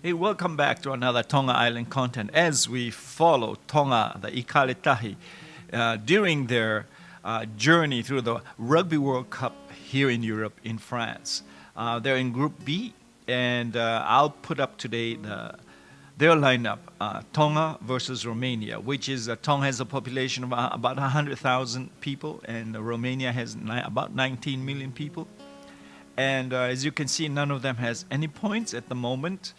Hey, welcome back to another Tonga Island content as we follow Tonga, the Ikaletahi, during their journey through the Rugby World Cup here in Europe, in France. They're in Group B, and I'll put up today their lineup, Tonga versus Romania, which is Tonga has a population of about 100,000 people, and Romania has about 19 million people. And as you can see, none of them has any points at the moment.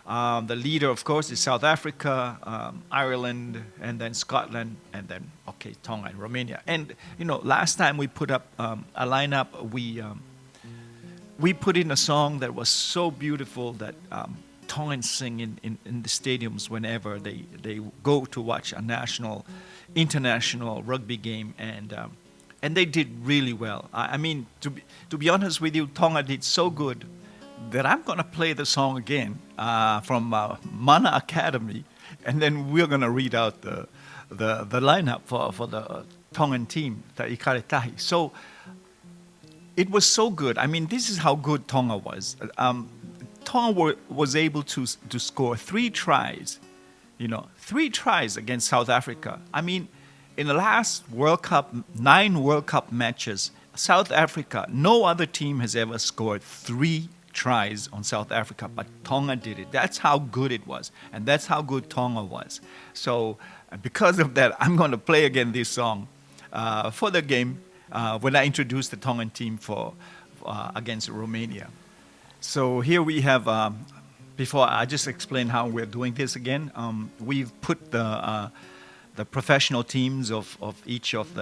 The leader, of course, is South Africa, Ireland, and then Scotland, and then, okay, Tonga and Romania. And, last time we put up a lineup, we put in a song that was so beautiful that Tongans sing in the stadiums whenever they go to watch a international rugby game, and they did really well. I mean, to be honest with you, Tonga did so good that I'm going to play the song again from Mana Academy, and then we're going to read out the lineup for the Tongan team, the Ikaletahi. So it was so good. I mean, this is how good Tonga was. Tonga was able to score 3 tries, 3 tries against South Africa. I mean, in the last World Cup, 9 World Cup matches, South Africa, no other team has ever scored 3 tries on South Africa, but Tonga did it. That's how good it was, and that's how good Tonga was. So because of that, I'm going to play again this song for the game when I introduce the Tongan team for against Romania. So here we have, before I just explain how we're doing this again, we've put the professional teams of each of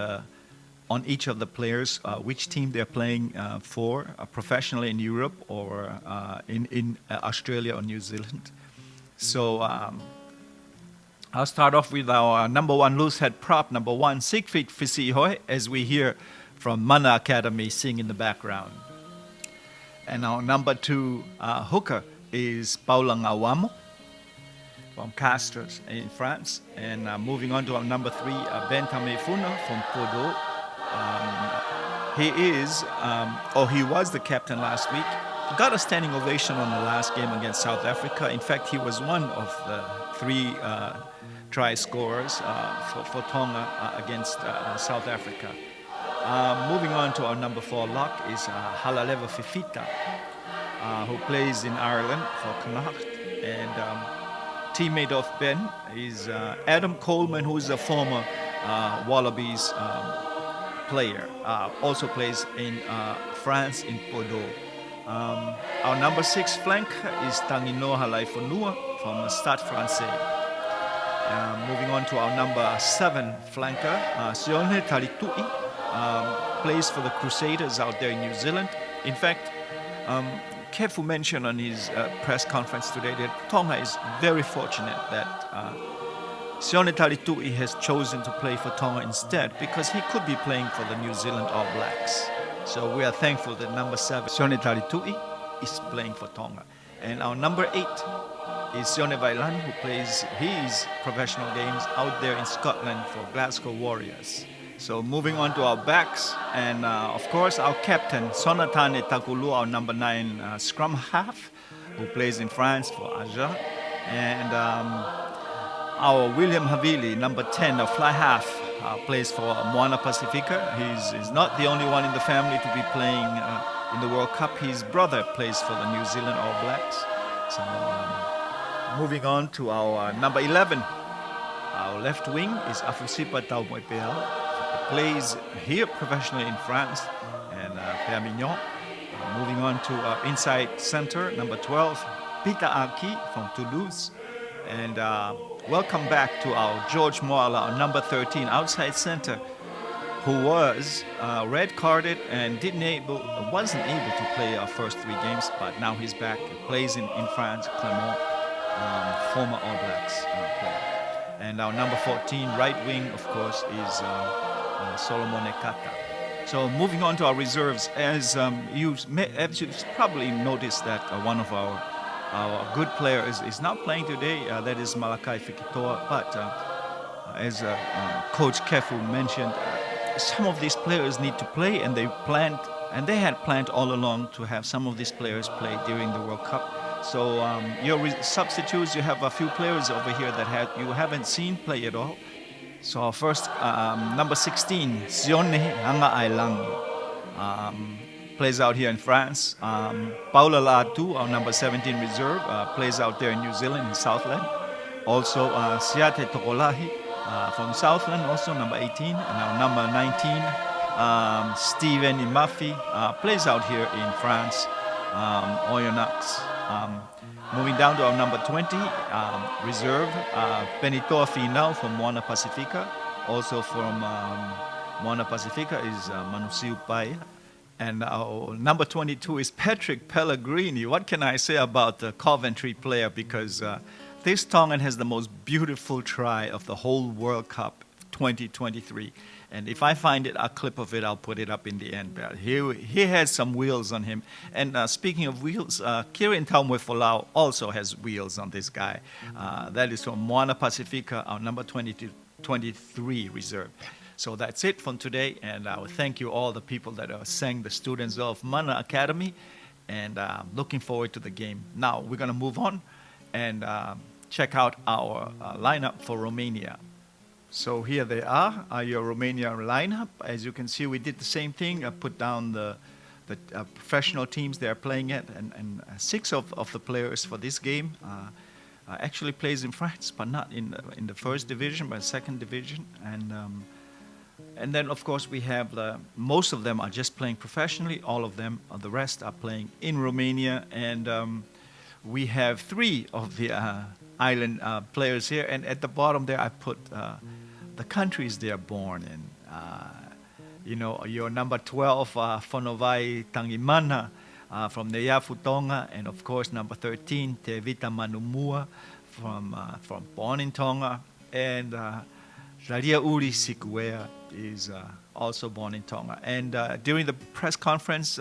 the players, which team they're playing for, professionally in Europe or in Australia or New Zealand. So I'll start off with our number 1 loose head prop, number 1, Siegfried Fisihoi, as we hear from Mana Academy sing in the background. And our number 2 hooker is Paula Ngawamo from Castres in France. And moving on to our number 3, Ben Tamefuna from Podo. He was the captain last week. Got a standing ovation on the last game against South Africa. In fact, he was one of the 3 try scorers for Tonga against South Africa. Moving on to our number 4 lock is Halaleva Fifita, who plays in Ireland for Connacht. And teammate of Ben is Adam Coleman, who is a former Wallabies player, also plays in France in Bordeaux. Our number 6 flank is Tanginoa Laifonua from Stade Francais. Moving on to our number 7 flanker, Sione Talitu'i, plays for the Crusaders out there in New Zealand. In fact, Kefu mentioned on his press conference today that Tonga is very fortunate that Sione Talitu'i has chosen to play for Tonga instead, because he could be playing for the New Zealand All Blacks. So we are thankful that number 7, Sione Talitu'i, is playing for Tonga. And our number 8 is Sione Vailan, who plays his professional games out there in Scotland for Glasgow Warriors. So moving on to our backs, and of course our captain, Sonatane Takulu, our number 9 scrum half, who plays in France for Aja. And our William Havili, number 10, a fly half, plays for Moana Pacifica. He's not the only one in the family to be playing in the World Cup. His brother plays for the New Zealand All Blacks. So moving on to our number 11, our left wing is Afusipa Taumoepeau. Plays here professionally in France and Perpignan. Moving on to our inside center, number 12, Peter Aki from Toulouse. And welcome back to our George Moala, our number 13 outside center, who was red carded and wasn't able to play our first 3 games, but now he's back. He plays in France, Clermont, former All Blacks player. And our number 14 right wing, of course, is Solomon Ekata. So moving on to our reserves, as you've probably noticed that one of our good players is not playing today, that is Malakai Fikitoa, but as Coach Kefu mentioned, some of these players need to play, and they had planned all along to have some of these players play during the World Cup. So your substitutes, you have a few players over here that you haven't seen play at all. So our first, number 16, Sione Hanga Ailang, plays out here in France. Paula Latu, our number 17 reserve, plays out there in New Zealand, in Southland. Also, Siate Tokolahi from Southland, also number 18. And our number 19, Steven Imafi, plays out here in France, Oyonnax. Moving down to our number 20, reserve, Benitoa Finau from Moana Pacifica. Also from Moana Pacifica is Manusiu Pai. And our number 22 is Patrick Pellegrini. What can I say about the Coventry player? Because this Tongan has the most beautiful try of the whole World Cup 2023. And if I find a clip of it, I'll put it up in the end. But he has some wheels on him. And speaking of wheels, Kirin Taumwe also has wheels on this guy. That is from Moana Pacifica, our number 23 reserve. So that's it from today, and I will thank you all the people that sang the students of Mana Academy, and looking forward to the game. Now we're going to move on and check out our lineup for Romania. So here they are, your Romania lineup. As you can see, we did the same thing. I put down the professional teams they are playing at, and 6 of the players for this game actually plays in France, but not in the first division, but second division. And then, of course, we have most of them are just playing professionally. All of them, the rest are playing in Romania. And we have 3 of the island players here. And at the bottom there, I put the countries they are born in. Your number 12, Fonovai Tangimana from Neyafu, Tonga. And, of course, number 13, Te Vita Manumua from born in Tonga. And Talia'uli Sikuea is also born in Tonga. And during the press conference,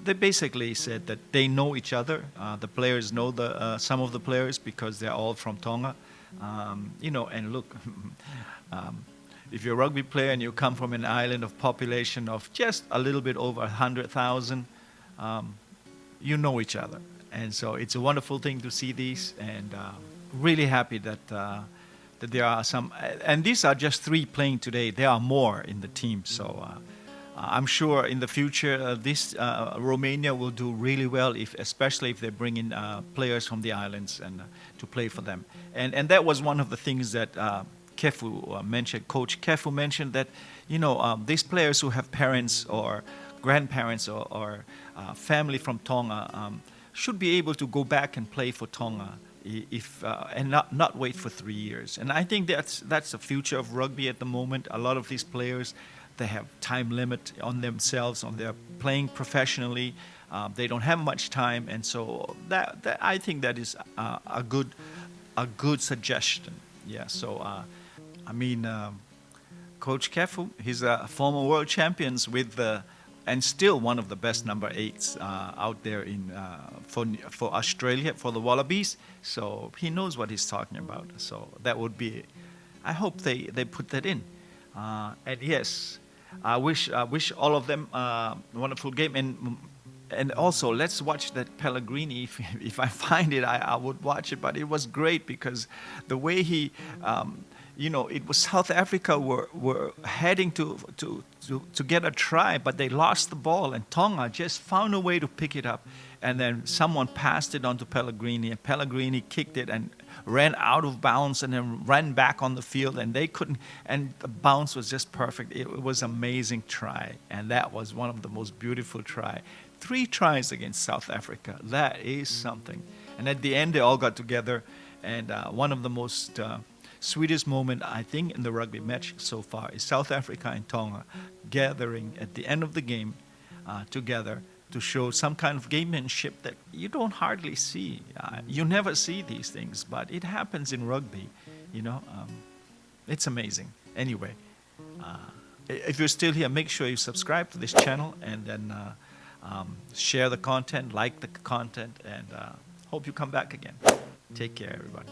they basically said that they know each other. The players know some of the players because they're all from Tonga. And look, if you're a rugby player and you come from an island of population of just a little bit over 100,000, you know each other. And so it's a wonderful thing to see these, and really happy that there are some, and these are just 3 playing today. There are more in the team, so I'm sure in the future this Romania will do really well, especially if they bring in players from the islands and to play for them. And that was one of the things that Kefu mentioned. Coach Kefu mentioned that these players who have parents or grandparents or family from Tonga should be able to go back and play for Tonga. And not wait for 3 years. And I think that's the future of rugby at the moment. A lot of these players, they have time limit on themselves, on their playing professionally. They don't have much time, and so that I think that is a good suggestion. Yeah. So Coach Kefu, he's a former world champions with and still one of the best number 8s out there for Australia, for the Wallabies. So he knows what he's talking about. So that would be, I hope they put that in. And yes, I wish all of them a wonderful game. And also, let's watch that Pellegrini. If I find it, I would watch it. But it was great because the way he, it was South Africa were heading to get a try, but they lost the ball, and Tonga just found a way to pick it up. And then someone passed it on to Pellegrini, and Pellegrini kicked it and ran out of bounds and then ran back on the field, and they couldn't, and the bounce was just perfect. It was an amazing try, and that was one of the most beautiful try. 3 tries against South Africa. That is something. And at the end, they all got together, and one of the most sweetest moment, I think, in the rugby match so far is South Africa and Tonga gathering at the end of the game together to show some kind of gamemanship that you don't hardly see. You never see these things, but it happens in rugby. It's amazing. Anyway, if you're still here, make sure you subscribe to this channel, and then share the content, like the content, and hope you come back again. Take care, everybody.